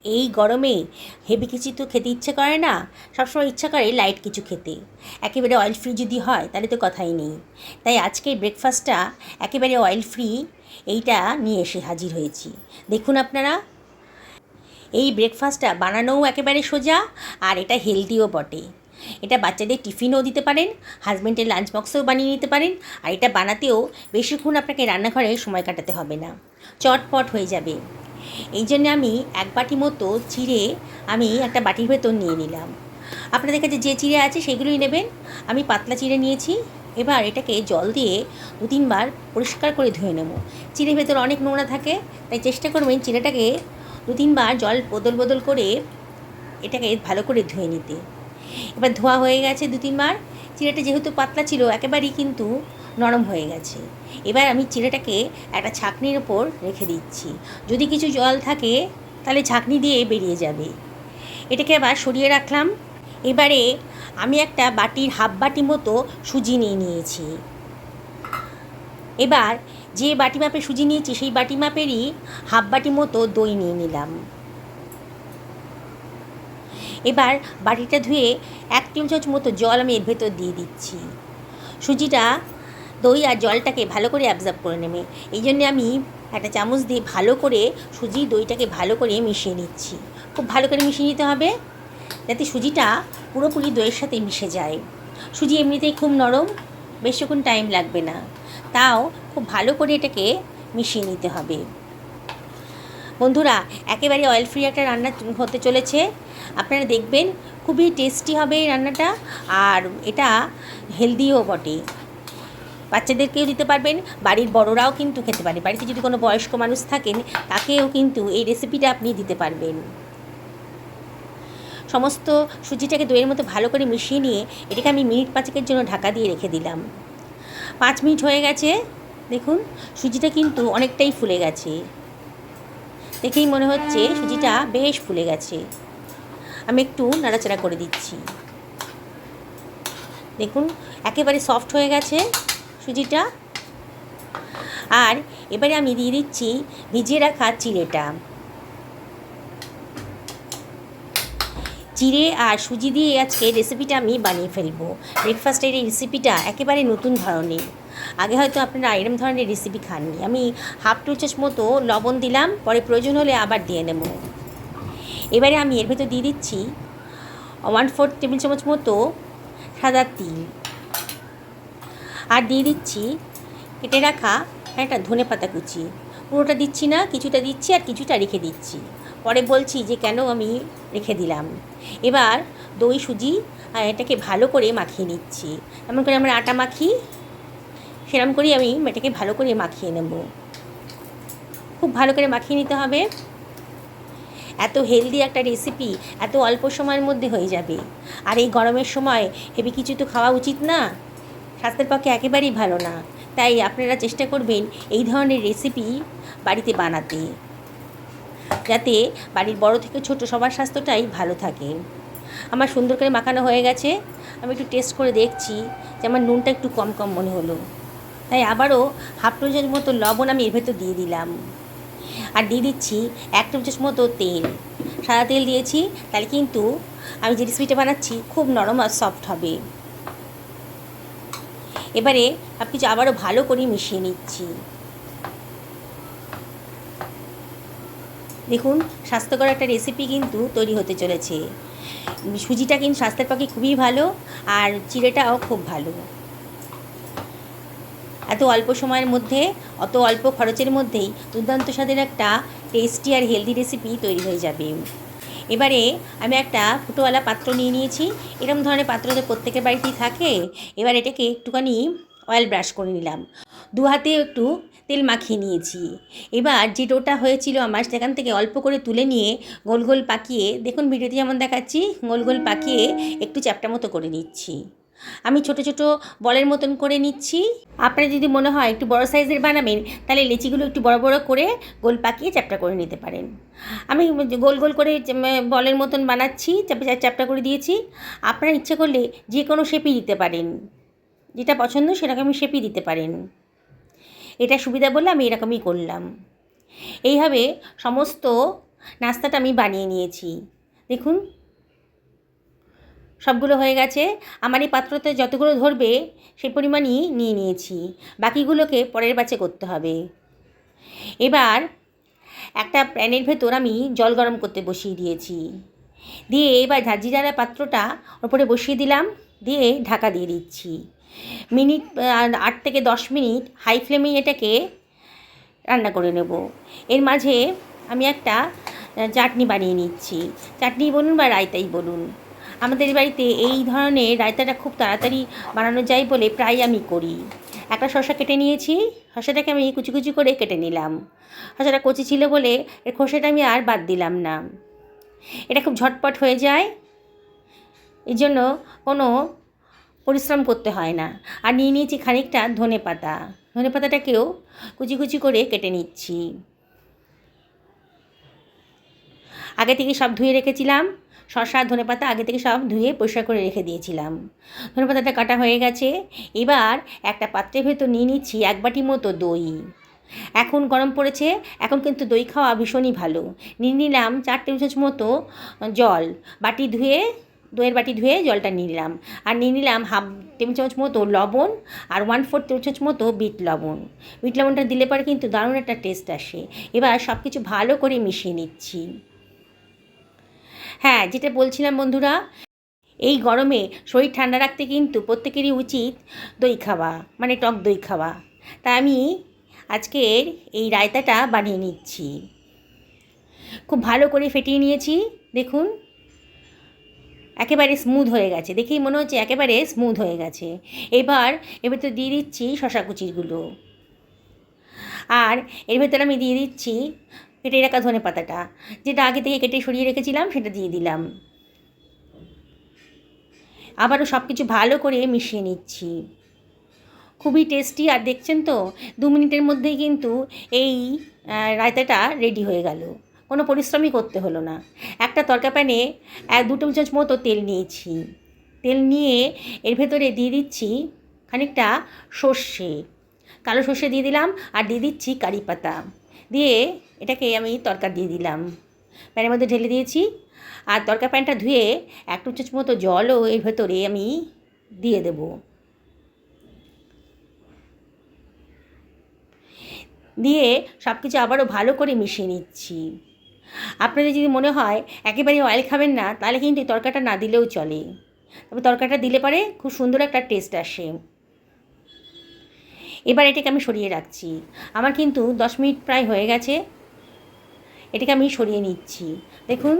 এই গরমে হেভি কিছু তো খেতে ইচ্ছে করে না, সবসময় ইচ্ছা করে লাইট কিছু খেতে। একেবারে অয়েল ফ্রি যদি হয় তাহলে তো কথাই নেই। তাই আজকের ব্রেকফাস্টটা একেবারে অয়েল ফ্রি এইটা নিয়ে এসে হাজির হয়েছি। দেখুন আপনারা, এই ব্রেকফাস্টটা বানানোও একেবারে সোজা, আর এটা হেলদিও বটে। এটা বাচ্চাদের টিফিনও দিতে পারেন, হাজব্যান্ডের লাঞ্চ বক্সেও বানিয়ে নিতে পারেন, আর এটা বানাতেও বেশিক্ষণ আপনাকে রান্নাঘরে সময় কাটাতে হবে না, চটপট হয়ে যাবে। এই জন্য আমি এক বাটি মতো চিড়ে আমি একটা বাটির ভেতর নিয়ে নিলাম। আপনাদের কাছে যে চিড়ে আছে সেগুলোই নেবেন। আমি পাতলা চিড়ে নিয়েছি। এবার এটাকে জল দিয়ে 2-3 বার পরিষ্কার করে ধুয়ে নেব। চিড়ের ভেতর অনেক নোংরা থাকে, তাই চেষ্টা করবেন চিড়েটাকে 2-3 বার জল বদল বদল করে এটাকে ভালো করে ধুয়ে নিতে। এবার ধোয়া হয়ে গেছে 2-3 বার। চিড়েটা যেহেতু পাতলা ছিল একেবারেই কিন্তু নরম হয়ে গেছে। এবার আমি চিড়েটাকে একটা ছাঁকনির ওপর রেখে দিচ্ছি। যদি কিছু জল থাকে তাহলে ছাঁকনি দিয়ে বেরিয়ে যাবে। এটাকে আবার সরিয়ে রাখলাম। এবারে আমি একটা বাটির হাফ বাটি মতো সুজি নিয়ে নিয়েছি। এবার যে বাটি মাপে সুজি নিয়েছি সেই বাটি মাপেরই হাফ বাটি মতো দই নিয়ে নিলাম। এবার বাটিটা ধুয়ে 1 টেবিল চামচ মতো জল আমি এর ভেতর দিয়ে দিচ্ছি। সুজিটা দই আর জলটাকে ভালো করে অ্যাবজর্ব করে নেবে, এই জন্যে আমি একটা চামচ দিয়ে ভালো করে সুজি দইটাকে ভালো করে মিশিয়ে নিচ্ছি। খুব ভালো করে মিশিয়ে নিতে হবে যাতে সুজিটা পুরোপুরি দইয়ের সাথে মিশে যায়। সুজি এমনিতেই খুব নরম, বেশিক্ষণ টাইম লাগবে না, তাও খুব ভালো করে এটাকে মিশিয়ে নিতে হবে। বন্ধুরা, একেবারে অয়েল ফ্রি একটা রান্না হতে চলেছে। আপনারা দেখবেন খুবই টেস্টি হবে এই রান্নাটা, আর এটা হেলদিও বটে। বাচ্চাদেরকেও দিতে পারবেন, বাড়ির বড়রাও কিন্তু খেতে পারে। বাড়িতে যদি কোনো বয়স্ক মানুষ থাকেন তাকেও কিন্তু এই রেসিপিটা আপনি দিতে পারবেন। সমস্ত সুজিটাকে দইয়ের মতো ভালো করে মিশিয়ে নিয়ে এটাকে আমি মিনিট 5 জন্য ঢাকা দিয়ে রেখে দিলাম। 5 মিনিট হয়ে গেছে। দেখুন সুজিটা কিন্তু অনেকটাই ফুলে গেছে, দেখেই মনে হচ্ছে সুজিটা বেশ ফুলে গেছে। আমি একটু নাড়াচাড়া করে দিচ্ছি। দেখুন একেবারে সফট হয়ে গেছে সুজিটা। আর এবারে আমি দিয়ে দিচ্ছি ভিজিয়ে রাখা চিড়েটা। চিড়ে আর সুজি দিয়ে আজকে রেসিপিটা আমি বানিয়ে ফেলবো। ব্রেকফাস্টের এই রেসিপিটা একেবারে নতুন ধরনের, আগে হয়তো আপনারা এরম ধরনের রেসিপি খাননি। আমি হাফ টেবিল চামচ মতো লবণ দিলাম, পরে প্রয়োজন হলে আবার দিয়ে নেব। এবারে আমি এর ভেতর দিয়ে দিচ্ছি 1/4 টেবিল চামচ মতো সাদা তিল, আর দিয়ে দিচ্ছি কেটে রাখা একটা ধনেপাতা কুচি। পুরোটা দিচ্ছি না, কিছুটা দিচ্ছি আর কিছুটা রেখে দিচ্ছি, পরে বলছি যে কেন আমি রেখে দিলাম। এবার দই সুজি এটাকে ভালো করে মাখিয়ে নিচ্ছি। এমন করে আমরা আটা মাখি, সেরকম করেই আমি এটাকে ভালো করে মাখিয়ে নেব। খুব ভালো করে মাখিয়ে নিতে হবে। এত হেলদি একটা রেসিপি এত অল্প সময়ের মধ্যে হয়ে যাবে। আর এই গরমের সময় হেভি কিছু তো খাওয়া উচিত না, স্বাস্থ্যের পক্ষে একেবারেই ভালো না। তাই আপনারা চেষ্টা করবেন এই ধরনের রেসিপি বাড়িতে বানাতে, যাতে বাড়ির বড় থেকে ছোট সবার স্বাস্থ্যটাই ভালো থাকে। আমার সুন্দর করে মাখানো হয়ে গেছে। আমি একটু টেস্ট করে দেখছি যে আমার নুনটা একটু কম কম মনে হলো, তাই আবারও হাফ টেবিল চামচ মতো লবণ আমি এর ভেতর দিয়ে দিলাম। আর দিয়ে দিচ্ছি 1 টেবিল চামচ মতো তেল। সাদা তেল দিয়েছি, তাহলে কিন্তু আমি যে রেসিপিটা বানাচ্ছি খুব নরম আর সফট হবে। এবারে সব কিছু আবারও ভালো করে মিশিয়ে নিচ্ছি। দেখুন স্বাস্থ্যকর একটা রেসিপি কিন্তু তৈরি হতে চলেছে। সুজিটা কিন্তু স্বাস্থ্যের পক্ষে খুবই ভালো, আর চিড়েটাও খুব ভালো। এত অল্প সময়ের মধ্যে অত অল্প খরচের মধ্যেই দুর্দান্ত স্বাদের একটা টেস্টি আর হেলদি রেসিপি তৈরি হয়ে যাবে। এবারে আমি একটা ফুটোওয়ালা পাত্র নিয়ে নিয়েছি। এরকম ধরনের পাত্র তো প্রত্যেকের বাড়িতেই থাকে। এবার এটাকে একটুখানি অয়েল ব্রাশ করে নিলাম, 2 হাতে একটু তেল মাখিয়ে নিয়েছি। এবার যে ডোটা হয়েছিল আমার সেখান থেকে অল্প করে তুলে নিয়ে গোল গোল পাকিয়ে, দেখুন ভিডিওতে যেমন দেখাচ্ছি, গোল গোল পাকিয়ে একটু চ্যাপ্টা মতো করে নিচ্ছি। আমি ছোট ছোট বলের মতন করে নিচ্ছি। আপনারা যদি মনে হয় একটু বড় সাইজের বানাবেন তাহলে লেচিগুলো একটু বড় বড় করে গোল পাকিয়ে চ্যাপ্টা করে নিতে পারেন। আমি গোল গোল করে বলের মতন বানাচ্ছি, চ্যাপ্টা করে দিয়েছি। আপনারা ইচ্ছে করলে যে কোনো শেপই দিতে পারেন, যেটা পছন্দ সেরকমই শেপই দিতে পারেন। এটা সুবিধা বলে আমি এরকমই করলাম। এইভাবে সমস্ত নাস্তাটা আমি বানিয়ে নিয়েছি। দেখুন সবগুলো হয়ে গেছে। আমার এই পাত্রতে যতগুলো ধরবে সেই পরিমাণই নিয়ে নিয়েছি, বাকিগুলোকে পরের ব্যাচে করতে হবে। এবার একটা প্যানের ভেতর আমি জল গরম করতে বসিয়ে দিয়েছি, দিয়ে এবার ঝাঁঝরিওয়ালা পাত্রটা ওপরে বসিয়ে দিলাম, দিয়ে ঢাকা দিয়ে দিচ্ছি। মিনিট 8 থেকে 10 মিনিট হাই ফ্লেমে এটাকে রান্না করে নেব। এর মাঝে আমি একটা চাটনি বানিয়ে নিচ্ছি। চাটনি বলুন বা রায়তাই বলুন, আমাদের বাড়িতে এই ধরনের রায়তাটা খুব তাড়াতাড়ি বানানো যায় বলে প্রায় আমি করি। একটা শসা কেটে নিয়েছি, শসাটাকে আমি কুচি কুচি করে কেটে নিলাম। শসাটা কচি ছিল বলে এর খোসাটা আমি আর বাদ দিলাম না। এটা খুব ঝটপট হয়ে যায়, এর জন্য কোনো পরিশ্রম করতে হয় না। আর নিয়ে নিয়েছি খানিকটা ধনেপাতা, ধনেপাতাটাকেও কুচি কুচি করে কেটে নিচ্ছি। আগে থেকে সব ধুয়ে রেখেছিলাম, শসা ধনেপাতা আগে থেকে সব ধুয়ে পরিষ্কার করে রেখে দিয়েছিলাম। ধনেপাতাটা কাটা হয়ে গেছে। এবার একটা পাত্রের ভেতর নিয়ে নিচ্ছি 1 বাটি মতো দই। এখন গরম পড়েছে, এখন কিন্তু দই খাওয়া ভীষণই ভালো। নিয়ে নিলাম 4 টেবিল চামচ মতো জল, দইয়ের বাটি ধুয়ে জলটা নিয়ে নিলাম। আর নিয়ে নিলাম হাফ টেবিল চামচ মতো লবণ আর 1/4 টেবিল চামচ মতো বিট লবণ। বিট লবণটা দিলে পরে কিন্তু দারুণ একটা টেস্ট আসে। এবার সব কিছু ভালো করে মিশিয়ে নিচ্ছি। হ্যাঁ, যেটা বলছিলাম বন্ধুরা, এই গরমে শরীর ঠান্ডা রাখতে কিন্তু প্রত্যেকেরই উচিত দই খাওয়া, মানে টক দই খাওয়া। তাই আমি আজকের এই রায়তাটা বানিয়ে নিচ্ছি। খুব ভালো করে ফেটিয়ে নিয়েছি, দেখুন একেবারে স্মুথ হয়ে গেছে, দেখেই মনে হচ্ছে একেবারে স্মুথ হয়ে গেছে। এবার এর ভেতর দিয়ে দিচ্ছি শসা কুচিগুলো, আর এর ভেতরে আমি দিয়ে দিচ্ছি কেটে রাখা ধনে পাতাটা, যেটা আগে থেকে কেটে সরিয়ে রেখেছিলাম সেটা দিয়ে দিলাম। আবারও সব কিছু ভালো করে মিশিয়ে নিচ্ছি। খুবই টেস্টি। আর দেখছেন তো 2 মিনিটের মধ্যেই কিন্তু এই রায়তাটা রেডি হয়ে গেল, কোনো পরিশ্রমই করতে হলো না। একটা তরকা প্যানে 2 টেবিল চামচ মতো তেল নিয়েছি। তেল নিয়ে এর ভেতরে দিয়ে দিচ্ছি খানিকটা সর্ষে, কালো সর্ষে দিয়ে দিলাম, আর দিয়ে দিচ্ছি কারি পাতা। দিয়ে এটাকে আমি তরকা দিয়ে দিলাম, প্যানের মধ্যে ঢেলে দিয়েছি। আর তরকা প্যানটা ধুয়ে 1 টেবিল চামচ মতো জলও এর ভেতরে আমি দিয়ে দেব। দিয়ে সব কিছু আবারও ভালো করে মিশিয়ে নিচ্ছি। আপনাদের যদি মনে হয় একেবারে অয়েল খাবেন না, তাহলে কিন্তু এই তরকাটা না দিলেও চলে, তবে তরকাটা দিলে পরে খুব সুন্দর একটা টেস্ট আসে। এবার এটাকে আমি সরিয়ে রাখছি। আমার কিন্তু 10 মিনিট প্রায় হয়ে গেছে, এটাকে আমি সরিয়ে নিচ্ছি। দেখুন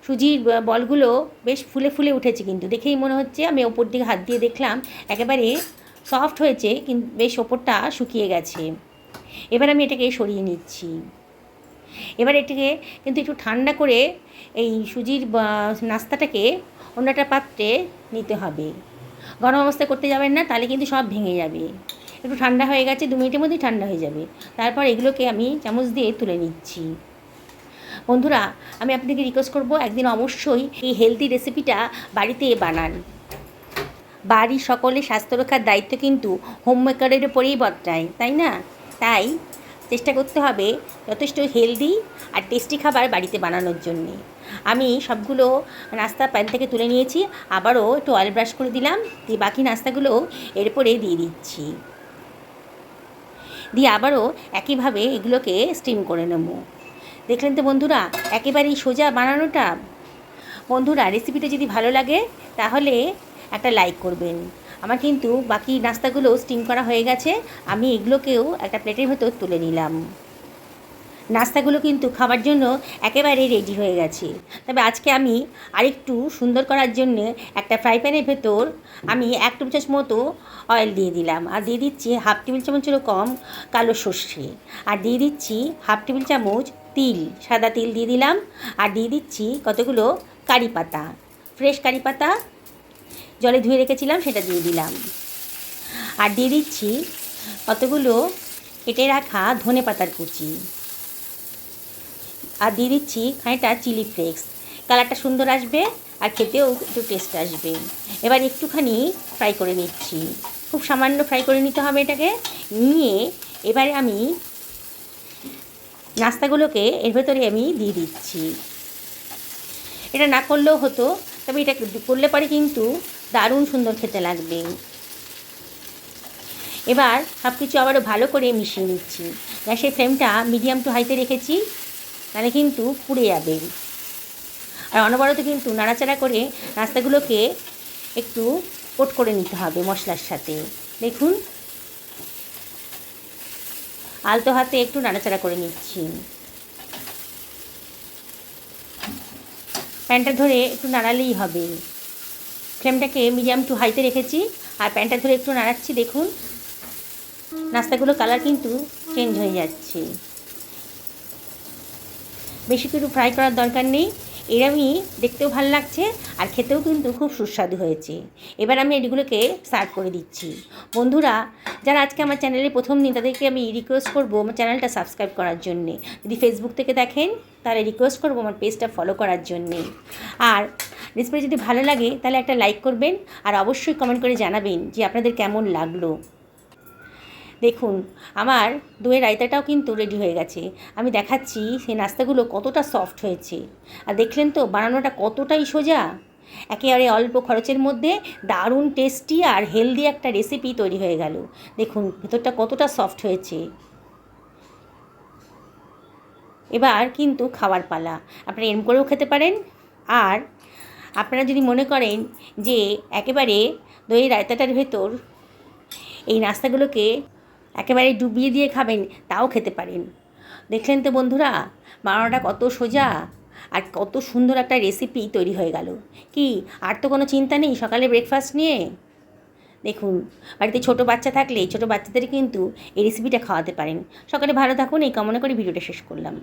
সুজির বলগুলো বেশ ফুলে ফুলে উঠেছে, কিন্তু দেখেই মনে হচ্ছে, আমি ওপর দিকে হাত দিয়ে দেখলাম একেবারে সফট হয়েছে, কিন্তু বেশ ওপরটা শুকিয়ে গেছে। এবার আমি এটাকে সরিয়ে নিচ্ছি। এবার এটাকে কিন্তু একটু ঠান্ডা করে এই সুজির নাস্তাটাকে অন্য একটা পাত্রে নিতে হবে। গরম অবস্থায় করতে যাবেন না, তাহলে কিন্তু সব ভেঙে যাবে। একটু ঠান্ডা হয়ে গেছে, 2 মিনিটের মধ্যেই ঠান্ডা হয়ে যাবে। তারপর এগুলোকে আমি চামচ দিয়ে তুলে নিচ্ছি। বন্ধুরা, আমি আপনাদেরকে রিকোয়েস্ট করব, একদিন অবশ্যই এই হেলদি রেসিপিটা বাড়িতে বানান। বাড়ির সকলের স্বাস্থ্য রক্ষার দায়িত্ব কিন্তু হোমমেকারের উপরেই বর্তায়, তাই না? তাই চেষ্টা করতে হবে যথেষ্ট হেলদি আর টেস্টি খাবার বাড়িতে বানানোর জন্যে। আমি সবগুলো নাস্তা প্যান থেকে তুলে নিয়েছি, আবারও একটু অয়েল ব্রাশ করে দিলাম, দিয়ে বাকি নাস্তাগুলো এরপরে দিয়ে দিচ্ছি। দিয়ে আবারও একইভাবে এগুলোকে স্টিম করে নেব। দেখলেন তো বন্ধুরা, একেবারেই সোজা বানানোটা। বন্ধুরা, রেসিপিটা যদি ভালো লাগে তাহলে একটা লাইক করবেন। আমার কিন্তু বাকি নাস্তাগুলো স্টিম করা হয়ে গেছে, আমি এগুলোকেও একটা প্লেটের ভেতর তুলে নিলাম। নাস্তাগুলো কিন্তু খাবার জন্য একেবারে রেডি হয়ে গেছে। তবে আজকে আমি আরেকটু সুন্দর করার জন্য একটা ফ্রাই প্যানের ভেতর আমি 1 টেবিল চামচ মতো অয়েল দিয়ে দিলাম, আর দিয়ে দিচ্ছি হাফ টেবিল চামচেরও কম কালো সর্ষে, আর দিয়ে দিচ্ছি হাফ টেবিল চামচ তিল, সাদা তিল দিয়ে দিলাম, আর দিয়ে দিচ্ছি কতগুলো কারি পাতা, ফ্রেশ কারি পাতা জলে ধুয়ে রেখেছিলাম সেটা দিয়ে দিলাম, আর দিয়ে দিচ্ছি কতগুলো কেটে রাখা ধনে পাতার কুচি, আর দিয়ে দিচ্ছি খানিকটা চিলি ফ্লেক্স। কালারটা সুন্দর আসবে আর খেতেও একটু টেস্ট আসবে। এবার একটুখানি ফ্রাই করে নিচ্ছি, খুব সামান্য ফ্রাই করে নিতে হবে এটাকে। নিয়ে এবারে আমি নাস্তাগুলোকে এর ভেতরে আমি দিয়ে দিচ্ছি। এটা না করলেও হতো, তবে এটা করলে পরে কিন্তু দারুণ সুন্দর খেতে লাগবে। এবার সব কিছু আবারও ভালো করে মিশিয়ে নিচ্ছি। গ্যাসের ফ্লেমটা মিডিয়াম টু হাইতে রেখেছি, তাহলে কিন্তু পুড়ে যাবে। আর অনবরত কিন্তু নাড়াচাড়া করে নাস্তাগুলোকে একটু কোট করে নিতে হবে মশলার সাথে। দেখুন, আলতো হাতে একটু নাড়াচাড়া করে নিচ্ছি। প্যানটা ধরে একটু নাড়ালেই হবে। ফ্লেমটাকে মিডিয়াম টু হাইতে রেখেছি আর প্যানটা ধরে একটু নাড়াচ্ছি। দেখুন, নাস্তাগুলো কালার কিন্তু চেঞ্জ হয়ে যাচ্ছে। বেশি কিছু ফ্রাই করার দরকার নেই, এরমই দেখতেও ভালো লাগছে আর খেতেও কিন্তু খুব সুস্বাদু হয়েছে। এবার আমি এগুলোকে সার্ভ করে দিচ্ছি। বন্ধুরা, যারা আজকে আমার চ্যানেলে প্রথম দিন, তাদেরকে আমি রিকোয়েস্ট করবো আমার চ্যানেলটা সাবস্ক্রাইব করার জন্যে। যদি ফেসবুক থেকে দেখেন তাহলে রিকোয়েস্ট করবো আমার পেজটা ফলো করার জন্যে। আর রেসিপি যদি ভালো লাগে তাহলে একটা লাইক করবেন আর অবশ্যই কমেন্ট করে জানাবেন যে আপনাদের কেমন লাগলো। দেখুন, আমার দইয়ের রায়তাটাও কিন্তু রেডি হয়ে গেছে। আমি দেখাচ্ছি সেই নাস্তাগুলো কতটা সফট হয়েছে। আর দেখলেন তো বানানোটা কতটাই সোজা। একেবারে অল্প খরচের মধ্যে দারুণ টেস্টি আর হেলদি একটা রেসিপি তৈরি হয়ে গেল। দেখুন ভেতরটা কতটা সফট হয়েছে। এবার কিন্তু খাওয়ার পালা। আপনারা এরম করেও খেতে পারেন। আর আপনারা যদি মনে করেন যে একেবারে দইয়ের রায়তাটার ভেতর এই নাস্তাগুলোকে একেবারে ডুবিয়ে দিয়ে খাবেন, তাও খেতে পারেন। দেখলেন তো বন্ধুরা, বানানোটা কত সোজা আর কত সুন্দর একটা রেসিপি তৈরি হয়ে গেল। কি আর তো কোনো চিন্তা নেই সকালে ব্রেকফাস্ট নিয়ে। দেখুন, বাড়িতে ছোটো বাচ্চা থাকলে ছোটো বাচ্চাদের কিন্তু এই রেসিপিটা খাওয়াতে পারেন। সকালে ভালো থাকুন, এই কামনা করে ভিডিওটা শেষ করলাম।